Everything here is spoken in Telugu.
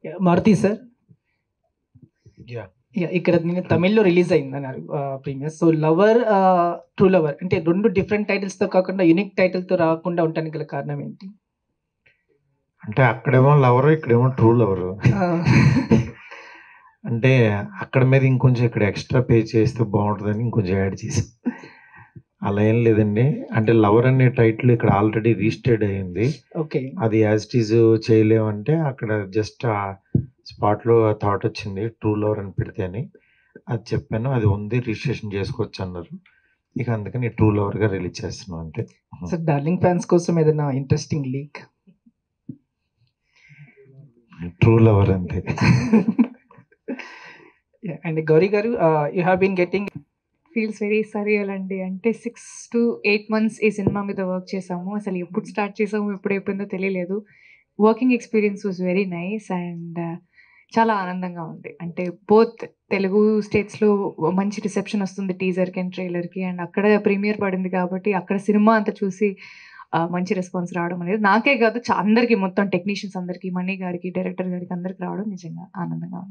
మారుతి సార్. యాహ్! ఇక్కడ నేను తమిళ్‌లో రిలీజ్ అయిందన్నారు premiere. So, 'lover' 'true lover' అంటే 2 డిఫరెంట్ టైటిల్స్‌తో కాకుండా యూనిక్ టైటిల్‌తో రాకుండా ఉండటానికి గల కారణం ఏంటి? అంటే అక్కడేమో లవరు, ఇక్కడేమో ట్రూ లవరు. ఆ! అంటే అక్కడ మీద ఇంకొంచెం ఇక్కడ ఎక్స్‌ట్రా పే చేస్తే బావుంటదని ఇంకొంచెం యాడ్ చేశాం. అలా ఏం లేదండి. అంటే 'లవర్' అనే టైటిల్ ఇక్కడ ఆల్రెడీ రిజిస్టర్డ్ అయింది. ఓకే. అది యాజ్ ఇట్ ఈజ్ చేయలేమంటే అక్కడ జస్ట్ స్పాట్‌లో థాట్ వచ్చింది 'ట్రూ లవర్' అని పెడితే అని. అది చెప్పాను. అది ఉంది రిజిస్ట్రేషన్ చేసుకోవచ్చన్నారు. ఇక అందుకని 'ట్రూ లవర్‌గా' రిలీజ్ చేస్తున్నాం అంతే. సో, 'డార్లింగ్' ఫ్యాన్స్ కోసం ఏదైనా ఇంట్రెస్టింగ్ లీక్? 'ట్రూ లవర్' అంతే. అండ్ గౌరీ గారు, you have been getting feels very surreal అండి. అంటే 6 to 8 మంత్స్ ఈ సినిమా మీద వర్క్ చేసాము. అసలు ఎప్పుడు స్టార్ట్ చేసాము, ఎప్పుడు అయిపోయిందో తెలియలేదు. Working experience was very nice and చాలా ఆనందంగా ఉంది. అంటే బోత్ తెలుగు స్టేట్స్‌లో మంచి రిసెప్షన్ వస్తుంది టీజర్‌కి అండ్ ట్రైలర్‌కి. అండ్ అక్కడ ప్రీమియర్ పడింది కాబట్టి అక్కడ సినిమా అంతా చూసి మంచి రెస్పాన్స్ రావడం అనేది నాకే కాదు అందరికీ, మొత్తం టెక్నీషియన్స్ అందరికీ, మణి గారికి, డైరెక్టర్ గారికి అందరికి రావడం నిజంగా ఆనందంగా ఉంది.